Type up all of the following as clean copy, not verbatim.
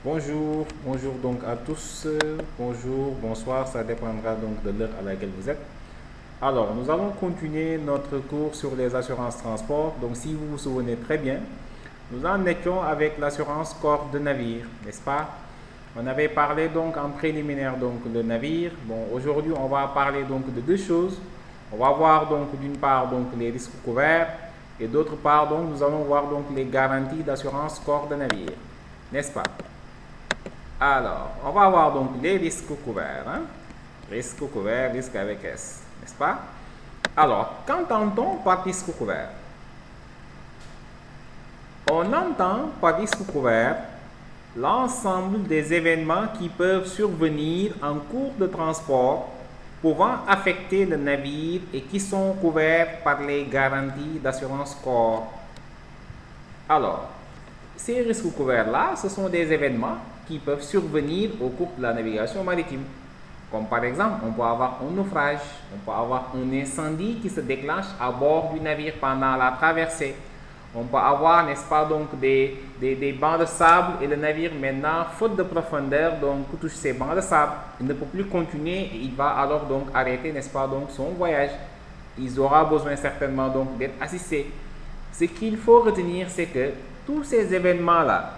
Bonjour donc à tous. Bonjour, bonsoir, ça dépendra donc de l'heure à laquelle vous êtes. Alors, nous allons continuer notre cours sur les assurances transport. Donc, si vous vous souvenez très bien, nous en étions avec l'assurance corps de navire, n'est-ce pas? On avait parlé donc en préliminaire donc le navire. Bon, aujourd'hui, on va parler donc de deux choses. On va voir donc d'une part donc les risques couverts et d'autre part donc nous allons voir donc les garanties d'assurance corps de navire, n'est-ce pas? Alors, on va voir donc les risques couverts. Risques couverts, risque avec S, n'est-ce pas? Alors, qu'entend-on par risque couvert? On entend par risque couvert l'ensemble des événements qui peuvent survenir en cours de transport pouvant affecter le navire et qui sont couverts par les garanties d'assurance corps. Alors, ces risques couverts-là, ce sont des événements qui peuvent survenir au cours de la navigation maritime. Comme par exemple, on peut avoir un naufrage, on peut avoir un incendie qui se déclenche à bord du navire pendant la traversée. On peut avoir, n'est-ce pas, donc des bancs de sable et le navire maintenant, faute de profondeur, donc touche ces bancs de sable, il ne peut plus continuer et il va alors donc arrêter, n'est-ce pas, donc son voyage. Il aura besoin certainement donc d'être assisté. Ce qu'il faut retenir, c'est que tous ces événements-là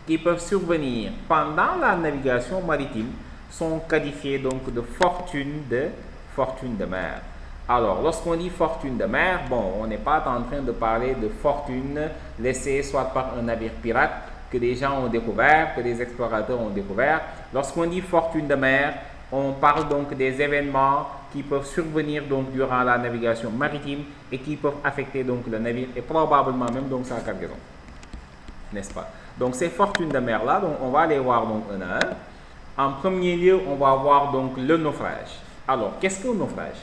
qui peuvent survenir pendant la navigation maritime sont qualifiés donc de fortune de mer. Alors, lorsqu'on dit fortune de mer, bon, on n'est pas en train de parler de fortune laissée soit par un navire pirate que des gens ont découvert, que des explorateurs ont découvert. Lorsqu'on dit fortune de mer, on parle donc des événements qui peuvent survenir donc durant la navigation maritime et qui peuvent affecter donc le navire et probablement même donc sa cargaison, n'est-ce pas? Donc ces fortunes de mer là, donc on va les voir donc un à un. En premier lieu, on va voir donc le naufrage. Alors, qu'est-ce qu'un naufrage?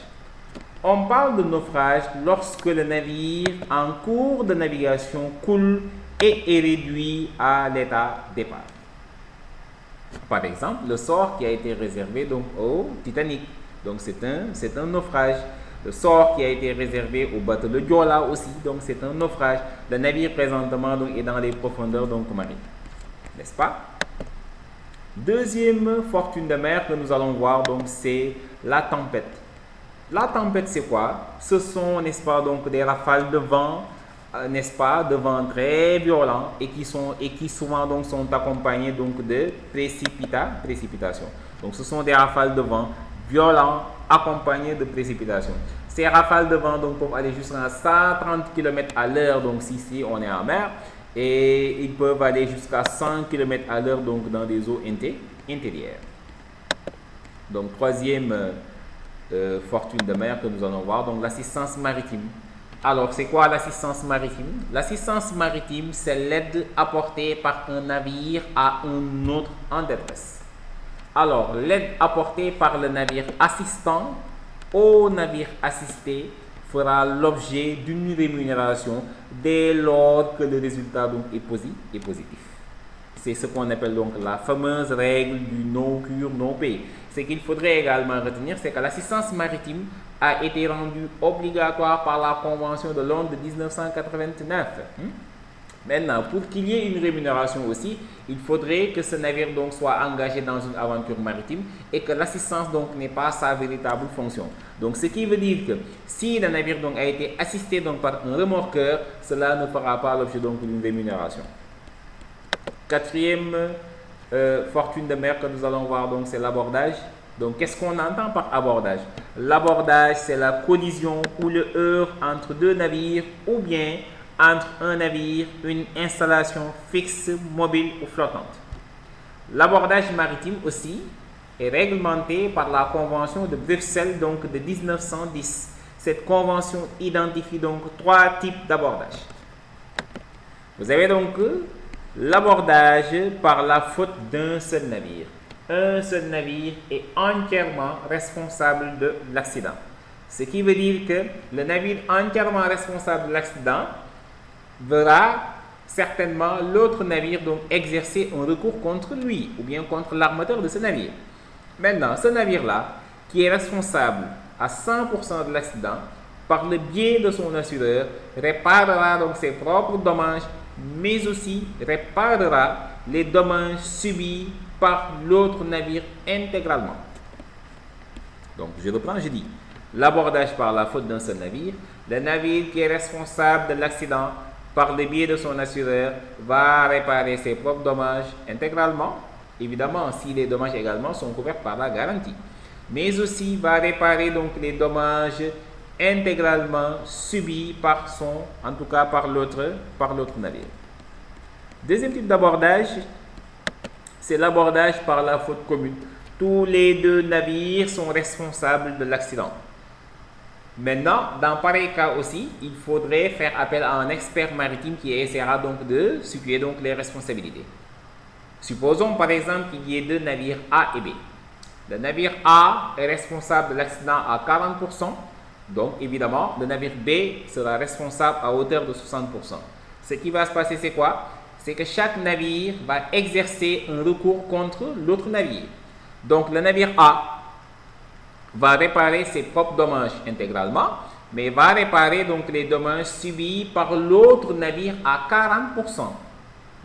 On parle de naufrage lorsque le navire en cours de navigation coule et est réduit à l'état départ. Par exemple, le sort qui a été réservé donc au Titanic. Donc c'est un naufrage. Le sort qui a été réservé au bateau de Diola aussi, donc c'est un naufrage. Le navire présentement donc, est dans les profondeurs donc marines, n'est-ce pas? Deuxième fortune de mer que nous allons voir, donc c'est la tempête. La tempête, c'est quoi? Ce sont, n'est-ce pas, donc des rafales de vent, n'est-ce pas, de vent très violents et qui souvent donc sont accompagnés donc de précipitations. Donc ce sont des rafales de vent violents accompagnés de précipitations. Ces rafales de vent donc peuvent aller jusqu'à 130 km à l'heure, donc si on est en mer, et ils peuvent aller jusqu'à 100 km à l'heure donc dans des eaux intérieures. Donc troisième fortune de mer que nous allons voir, donc l'assistance maritime. Alors, c'est quoi l'assistance maritime? L'assistance maritime, c'est l'aide apportée par un navire à un autre en détresse. Alors, l'aide apportée par le navire assistant au navire assisté fera l'objet d'une rémunération dès lors que le résultat donc est positif. C'est ce qu'on appelle donc la fameuse règle du no cure, no pay. Ce qu'il faudrait également retenir, c'est que l'assistance maritime a été rendue obligatoire par la Convention de Londres de 1989. Maintenant, pour qu'il y ait une rémunération aussi, il faudrait que ce navire donc soit engagé dans une aventure maritime et que l'assistance donc n'est pas sa véritable fonction. Donc, ce qui veut dire que si le navire donc a été assisté donc par un remorqueur, cela ne fera pas l'objet donc d'une rémunération. Quatrième fortune de mer que nous allons voir, donc c'est l'abordage. Donc, qu'est-ce qu'on entend par abordage? L'abordage, c'est la collision ou le heurt entre deux navires ou bien entre un navire, une installation fixe, mobile ou flottante. L'abordage maritime aussi est réglementé par la Convention de Bruxelles donc de 1910. Cette convention identifie donc trois types d'abordage. Vous avez donc l'abordage par la faute d'un seul navire. Un seul navire est entièrement responsable de l'accident. Ce qui veut dire que le navire entièrement responsable de l'accident verra certainement l'autre navire donc exercer un recours contre lui ou bien contre l'armateur de ce navire. Maintenant, ce navire-là, qui est responsable à 100% de l'accident, par le biais de son assureur, réparera donc ses propres dommages, mais aussi réparera les dommages subis par l'autre navire intégralement. Donc, je reprends, je dis, l'abordage par la faute d'un seul navire, le navire qui est responsable de l'accident par le biais de son assureur va réparer ses propres dommages intégralement, évidemment si les dommages également sont couverts par la garantie, mais aussi va réparer donc les dommages intégralement subis par en tout cas par l'autre navire. Deuxième type d'abordage, c'est l'abordage par la faute commune. Tous les deux navires sont responsables de l'accident. Maintenant, dans pareil cas aussi, il faudrait faire appel à un expert maritime qui essaiera donc de situer donc les responsabilités. Supposons par exemple qu'il y ait deux navires A et B. Le navire A est responsable de l'accident à 40%, donc évidemment le navire B sera responsable à hauteur de 60%. Ce qui va se passer, c'est quoi? C'est que chaque navire va exercer un recours contre l'autre navire. Donc le navire A va réparer ses propres dommages intégralement, mais va réparer donc les dommages subis par l'autre navire à 40%.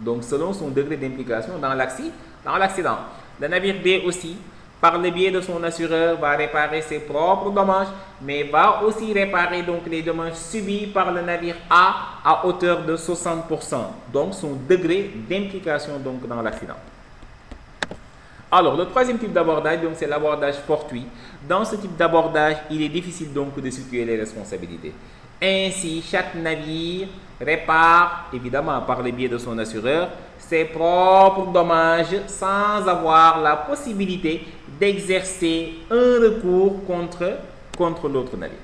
Donc selon son degré d'implication dans l'accident. Le navire B aussi, par le biais de son assureur, va réparer ses propres dommages, mais va aussi réparer donc les dommages subis par le navire A à hauteur de 60%. Donc son degré d'implication donc dans l'accident. Alors, le troisième type d'abordage, donc, c'est l'abordage fortuit. Dans ce type d'abordage, il est difficile donc de situer les responsabilités. Ainsi, chaque navire répare, évidemment par le biais de son assureur, ses propres dommages sans avoir la possibilité d'exercer un recours contre l'autre navire.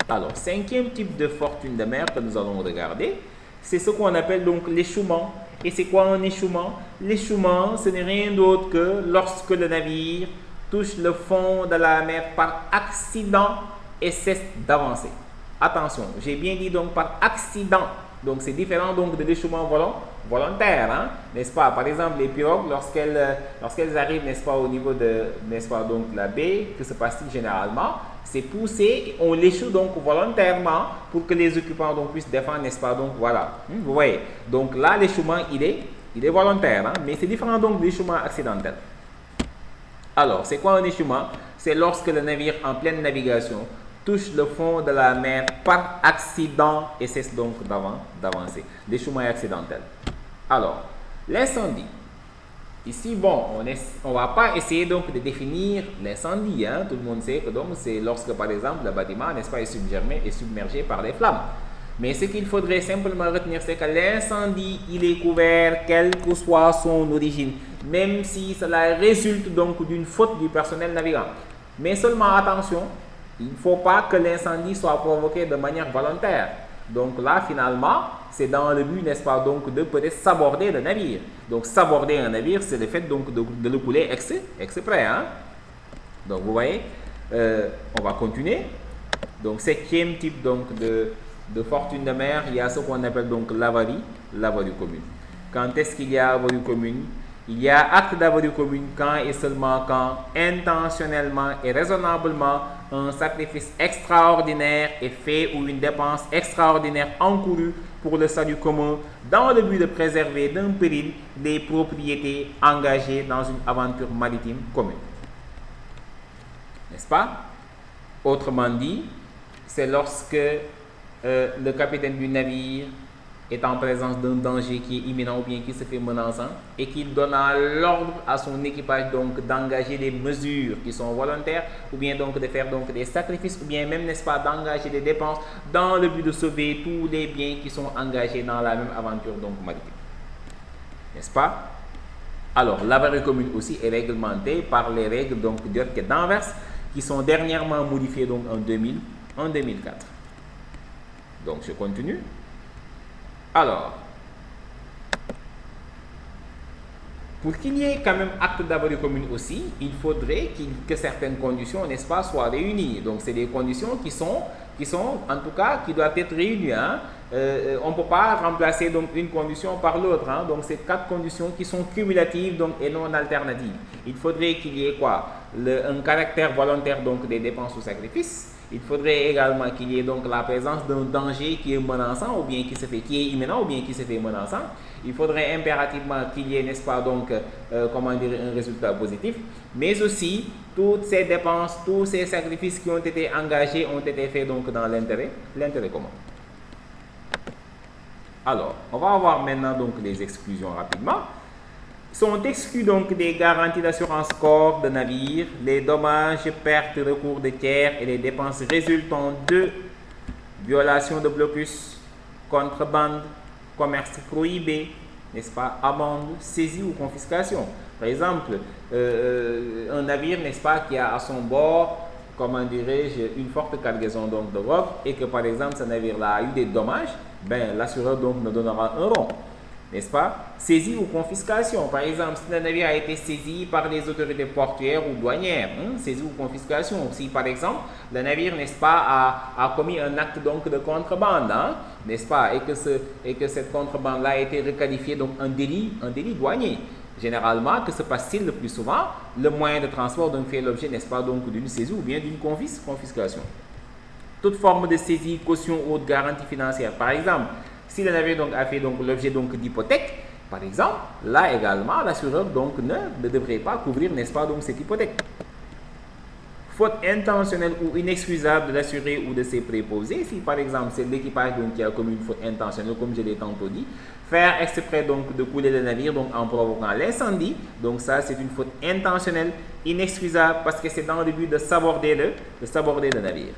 Alors, cinquième type de fortune de mer que nous allons regarder, c'est ce qu'on appelle donc l'échouement. Et c'est quoi un échouement? L'échouement, ce n'est rien d'autre que lorsque le navire touche le fond de la mer par accident et cesse d'avancer. Attention, j'ai bien dit donc par accident. Donc c'est différent donc de l'échouement volontaire, hein, n'est-ce pas? Par exemple, les pirogues, lorsqu'elles arrivent, n'est-ce pas, au niveau de, n'est-ce pas, donc la baie, que se passe-t-il généralement? C'est poussé, on l'échoue donc volontairement pour que les occupants donc puissent défendre, n'est-ce pas? Donc voilà, vous voyez. Donc là, l'échouement, il est volontaire, hein, mais c'est différent donc de l'échouement accidentel. Alors, c'est quoi un échouement? C'est lorsque le navire en pleine navigation touche le fond de la mer par accident et cesse donc d'avancer. L'échouement est accidentel. Alors, l'incendie. Ici, bon, on va pas essayer donc de définir l'incendie. Hein. Tout le monde sait que donc c'est lorsque, par exemple, le bâtiment, n'est-ce pas, est submergé par les flammes. Mais ce qu'il faudrait simplement retenir, c'est que l'incendie, il est couvert, quelle que soit son origine, même si cela résulte donc d'une faute du personnel navigant. Mais seulement attention, il ne faut pas que l'incendie soit provoqué de manière volontaire. Donc là, finalement, c'est dans le but, n'est-ce pas, donc de peut-être saborder le navire. Donc saborder un navire, c'est le fait donc de le couler exprès. Hein? Donc vous voyez, on va continuer. Donc septième type donc de fortune de mer, il y a ce qu'on appelle donc l'avarie commune. Quand est-ce qu'il y a avarie commune? Il y a acte d'avarie commune quand et seulement quand, intentionnellement et raisonnablement, un sacrifice extraordinaire est fait ou une dépense extraordinaire encourue pour le salut commun dans le but de préserver d'un péril les propriétés engagées dans une aventure maritime commune. N'est-ce pas? Autrement dit, c'est lorsque le capitaine du navire est en présence d'un danger qui est imminent ou bien qui se fait menaçant et qu'il donne l'ordre à son équipage donc d'engager des mesures qui sont volontaires ou bien donc de faire donc des sacrifices ou bien même, n'est-ce pas, d'engager des dépenses dans le but de sauver tous les biens qui sont engagés dans la même aventure donc maritime. N'est-ce pas? Alors, l'avarie commune aussi est réglementée par les règles donc d'Anvers qui sont dernièrement modifiées donc en 2004. Donc, je continue. Alors, pour qu'il y ait quand même acte d'avarie commune aussi, il faudrait que certaines conditions, n'est-ce pas, soient réunies. Donc, c'est des conditions qui sont, en tout cas, qui doivent être réunies. Hein. On ne peut pas remplacer donc une condition par l'autre. Hein. Donc, c'est 4 conditions qui sont cumulatives donc, et non alternatives. Il faudrait qu'il y ait quoi? Un caractère volontaire donc des dépenses ou sacrifices. il faudrait également qu'il y ait donc la présence d'un danger qui est menaçant ou bien qui est imminent ou bien qui se fait menaçant. Il faudrait impérativement qu'il y ait, n'est-ce pas, donc, comment dire, un résultat positif, mais aussi toutes ces dépenses, tous ces sacrifices qui ont été engagés ont été faits donc dans l'intérêt commun. Alors, on va voir maintenant donc les exclusions rapidement. Sont exclus donc des garanties d'assurance corps de navire, les dommages, pertes, recours de tiers et les dépenses résultant de violation de blocus, contrebande, commerce prohibé, n'est-ce pas, amende, saisie ou confiscation. Par exemple, un navire, n'est-ce pas, qui a à son bord, comment dirais-je, une forte cargaison donc de drogue et que par exemple ce navire-là a eu des dommages, ben l'assureur donc ne donnera un rond. N'est-ce pas? Saisie ou confiscation. Par exemple, si le navire a été saisi par les autorités portuaires ou douanières, saisie ou confiscation. Si par exemple, le navire, n'est-ce pas, a commis un acte donc de contrebande, n'est-ce pas, et que cette contrebande-là a été requalifiée donc un délit douanier. Généralement, que se passe-t-il le plus souvent? Le moyen de transport donc fait l'objet, n'est-ce pas, donc d'une saisie ou bien d'une confiscation. Toute forme de saisie, caution ou de garantie financière. Par exemple, si le navire donc a fait donc l'objet donc d'hypothèque, par exemple, là également, l'assureur donc ne devrait pas couvrir, n'est-ce pas, donc cette hypothèque. Faute intentionnelle ou inexcusable de l'assuré ou de ses préposés, si par exemple c'est l'équipage donc qui a commis une faute intentionnelle, comme je l'ai tantôt dit, faire exprès donc de couler le navire donc en provoquant l'incendie, donc ça c'est une faute intentionnelle, inexcusable parce que c'est dans le but de saborder le navire.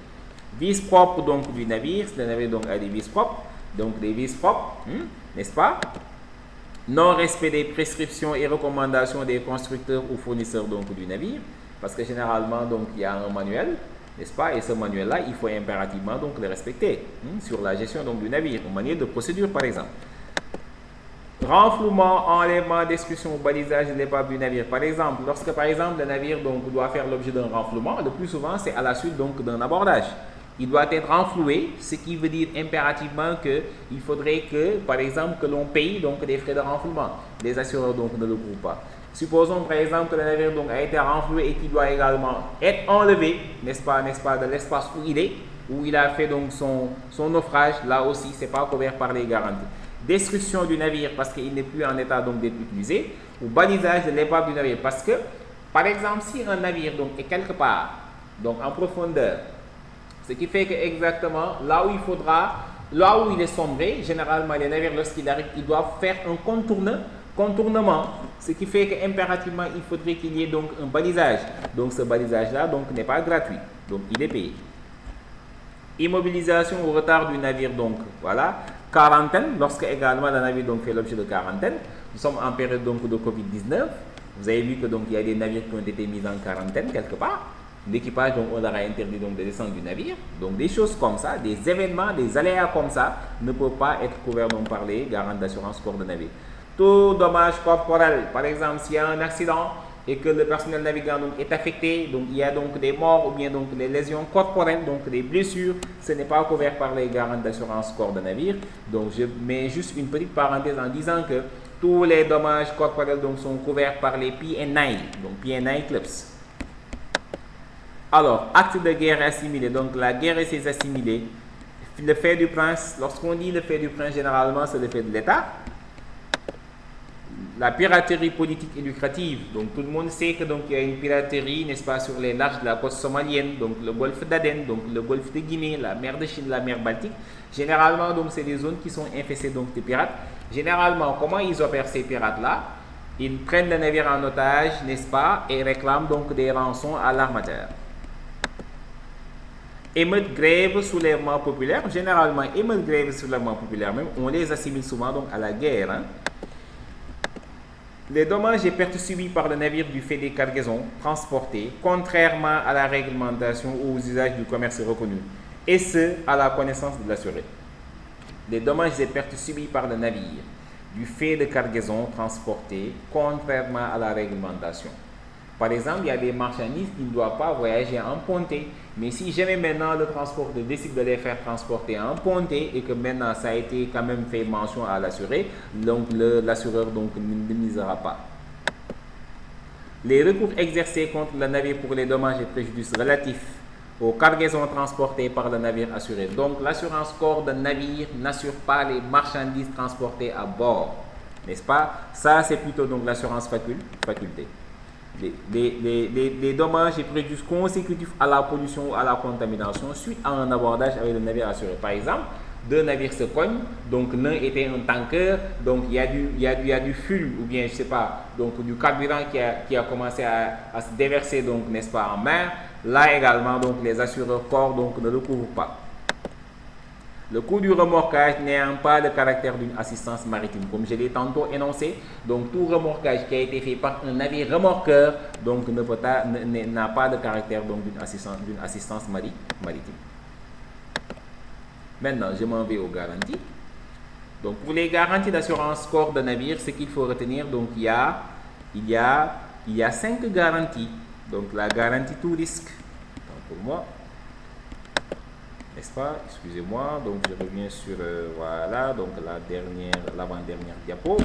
Vis propre donc du navire, si le navire donc a des vis propres, donc des vis propres, n'est-ce pas? Non-respect des prescriptions et recommandations des constructeurs ou fournisseurs donc du navire, parce que généralement donc il y a un manuel, n'est-ce pas? Et ce manuel-là, il faut impérativement donc le respecter sur la gestion donc du navire, une manière de procédure par exemple. Renflouement, enlèvement, destruction ou balisage de l'épave du navire. Par exemple, lorsque par exemple le navire donc doit faire l'objet d'un renflouement, le plus souvent c'est à la suite donc d'un abordage. Il doit être renfloué, ce qui veut dire impérativement qu'il faudrait que, par exemple, que l'on paye donc des frais de renflouement. Les assureurs donc ne le couvrent pas. Supposons par exemple que le navire donc a été renfloué et qu'il doit également être enlevé, n'est-ce pas, de l'espace où il est, où il a fait donc son naufrage. Là aussi, c'est pas couvert par les garanties. Destruction du navire parce qu'il n'est plus en état donc d'être utilisé, ou balisage de l'épave du navire parce que, par exemple, si un navire donc est quelque part, donc en profondeur, ce qui fait que exactement là où il est sombré, généralement les navires lorsqu'ils arrivent, ils doivent faire un contournement. Ce qui fait qu'impérativement il faudrait qu'il y ait donc un balisage. Donc ce balisage-là donc n'est pas gratuit. Donc il est payé. Immobilisation ou retard du navire donc voilà. Quarantaine, lorsque également le navire donc fait l'objet de quarantaine. Nous sommes en période donc de Covid-19. Vous avez vu que donc il y a des navires qui ont été mis en quarantaine quelque part. L'équipage, donc, on leur a interdit donc de descendre du navire. Donc, des choses comme ça, des événements, des aléas comme ça, ne peuvent pas être couverts donc, par les garanties d'assurance corps de navire. Tout dommage corporel, par exemple, s'il y a un accident et que le personnel navigant donc, est affecté, donc il y a donc des morts ou bien donc des lésions corporelles, donc des blessures, ce n'est pas couvert par les garanties d'assurance corps de navire. Donc, je mets juste une petite parenthèse en disant que tous les dommages corporels donc, sont couverts par les P&I, donc P&I Clubs. Alors, acte de guerre assimilé, donc la guerre et ses assimilés. Le fait du prince, lorsqu'on dit le fait du prince, généralement c'est le fait de l'État. La piraterie politique et lucrative, donc tout le monde sait que donc il y a une piraterie, n'est-ce pas, sur les larges de la côte somalienne, donc le golfe d'Aden, donc le golfe de Guinée, la mer de Chine, la mer Baltique. Généralement, donc c'est des zones qui sont infestées donc de pirates. Généralement, comment ils opèrent ces pirates-là? Ils prennent le navire en otage, n'est-ce pas, et réclament donc des rançons à l'armateur. Émeutes, grèves, soulèvements populaires. Généralement, émeutes, grèves, soulèvements populaires, même, on les assimile souvent donc à la guerre. Les dommages et pertes subies par le navire du fait des cargaisons transportées, contrairement à la réglementation ou aux usages du commerce reconnu, et ce, à la connaissance de l'assuré. Les dommages et pertes subies par le navire du fait de cargaisons transportées, contrairement à la réglementation. Par exemple, il y a des marchandises qui ne doivent pas voyager en pontée. Mais si jamais maintenant le transporteur décide de les faire transporter en pontée et que maintenant ça a été quand même fait mention à l'assuré, donc l'assureur donc n'indemnisera pas. Les recours exercés contre le navire pour les dommages et préjudices relatifs aux cargaisons transportées par le navire assuré. Donc l'assurance corps de navire n'assure pas les marchandises transportées à bord, n'est-ce pas? Ça, c'est plutôt donc l'assurance faculté. Les dommages et préjudices consécutifs à la pollution ou à la contamination suite à un abordage avec le navire assuré. Par exemple, deux navires se cognent, donc l'un était un tanker, donc il y a du fuel ou bien je sais pas, donc du carburant qui a commencé à se déverser, donc n'est-ce pas, en mer. Là également, donc les assureurs corps donc ne le couvrent pas. Le coût du remorquage n'ayant pas le caractère d'une assistance maritime, comme je l'ai tantôt énoncé, donc tout remorquage qui a été fait par un navire remorqueur donc n'a pas de caractère donc d'une assistance maritime. Maintenant, je m'en vais aux garanties. Donc pour les garanties d'assurance corps de navire, ce qu'il faut retenir, donc il y a 5 garanties. Donc la garantie tout risque. Donc pour moi, n'est-ce pas? Excusez-moi, donc je reviens sur voilà, donc l'avant-dernière diapo.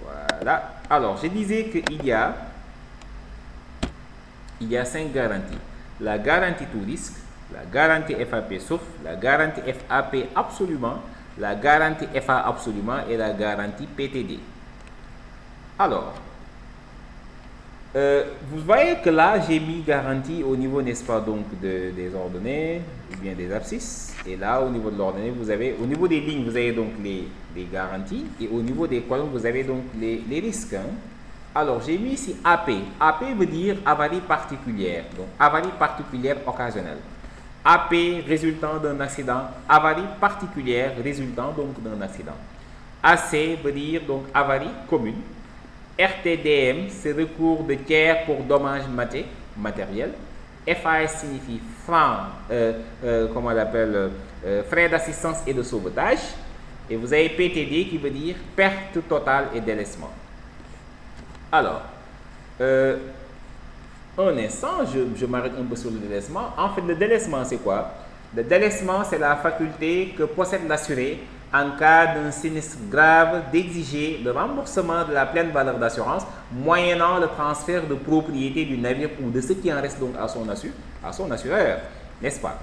Voilà. Alors, je disais qu'il y a 5 garanties. La garantie tout risque, la garantie FAP sauf, la garantie FAP absolument, la garantie FA absolument et la garantie PTD. Alors, vous voyez que là, j'ai mis garantie au niveau, n'est-ce pas, donc des ordonnées, ou bien des abscisses. Et là, au niveau de l'ordonnée, vous avez, au niveau des lignes, vous avez donc les garanties. Et au niveau des colonnes, vous avez donc les risques. Hein. Alors, j'ai mis ici AP. AP veut dire avarie particulière. Donc, avarie particulière occasionnelle. AP résultant d'un accident. Avarie particulière résultant donc d'un accident. AC veut dire donc avarie commune. RTDM, c'est recours de tiers pour dommages matériels. FAS signifie comment on l'appelle, frais d'assistance et de sauvetage. Et vous avez PTD qui veut dire perte totale et délaissement. Alors, un instant, je m'arrête un peu sur le délaissement. En fait, le délaissement, c'est quoi? Le délaissement, c'est la faculté que possède l'assuré en cas d'un sinistre grave d'exiger le remboursement de la pleine valeur d'assurance moyennant le transfert de propriété du navire ou de ce qui en reste donc à son assureur, n'est-ce pas?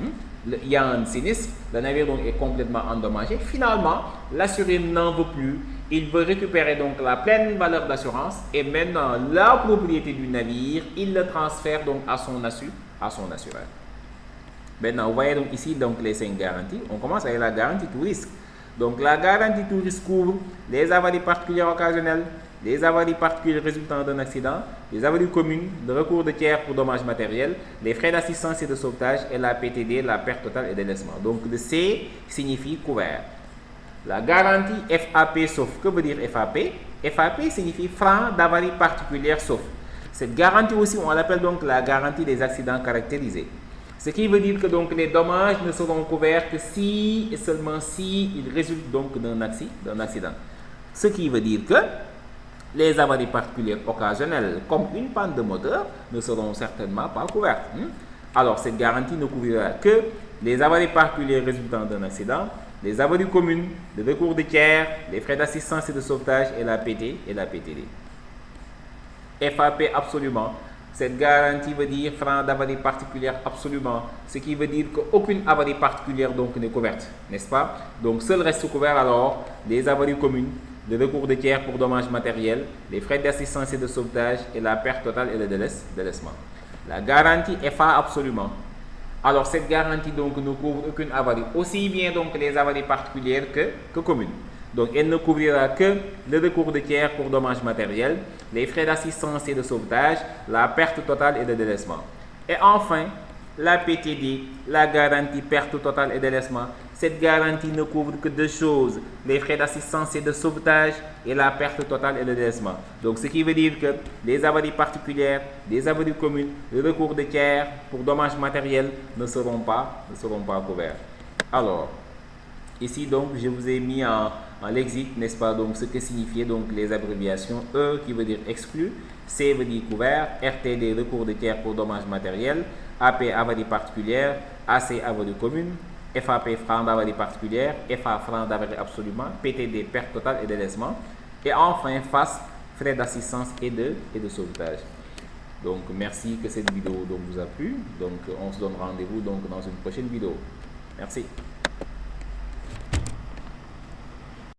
Il y a un sinistre, le navire donc est complètement endommagé. Finalement, l'assuré n'en veut plus. Il veut récupérer donc la pleine valeur d'assurance et maintenant la propriété du navire, il le transfère donc à son assureur. Maintenant, vous voyez donc ici donc les 5 garanties. On commence avec la garantie tout risque. Donc la garantie tout risque couvre les avaries particulières occasionnelles, les avaries particulières résultant d'un accident, les avaries communes, le recours de tiers pour dommages matériels, les frais d'assistance et de sauvetage et la PTD, la perte totale et délaissement. Donc le C signifie couvert. La garantie FAP sauf, que veut dire FAP? FAP signifie franc d'avarie particulière sauf. Cette garantie aussi, on l'appelle donc la garantie des accidents caractérisés. Ce qui veut dire que donc les dommages ne seront couverts que si et seulement si ils résultent donc d'un accident. Ce qui veut dire que les avaries particulières occasionnelles, comme une panne de moteur, ne seront certainement pas couvertes. Alors cette garantie ne couvrira que les avaries particulières résultant d'un accident, les avaries communes, le recours de tiers, les frais d'assistance et de sauvetage et la PT et la PTD. FAP absolument. Cette garantie veut dire franc d'avarie particulière absolument, ce qui veut dire qu'aucune avarie particulière donc n'est couverte, n'est-ce pas? Donc seul reste couvert alors les avaries communes, le recours de tiers pour dommages matériels, les frais d'assistance et de sauvetage et la perte totale et le délaissement. La garantie FA absolument. Alors cette garantie donc ne couvre aucune avarie, aussi bien donc les avaries particulières que communes. Donc elle ne couvrira que le recours de tiers pour dommages matériels, les frais d'assistance et de sauvetage, la perte totale et de délaissement. Et enfin, la PTD, la garantie perte totale et délaissement. Cette garantie ne couvre que 2 choses, les frais d'assistance et de sauvetage et la perte totale et de délaissement. Donc ce qui veut dire que les avaries particulières, les avaries communes, le recours de tiers pour dommages matériels ne seront pas couverts. Alors, ici donc je vous ai mis en lexique, n'est-ce pas, donc ce que signifiaient donc les abréviations. E qui veut dire exclu, C veut dire couvert, RTD recours de tiers pour dommages matériels, AP avarie particulière, AC avarie commune, FAP franc d'avarie particulière, FA franc d'avarie absolument, PTD perte totale et délaissement, et enfin FAS frais d'assistance et de sauvetage. Donc merci que cette vidéo donc, vous a plu. Donc on se donne rendez-vous donc dans une prochaine vidéo. Merci.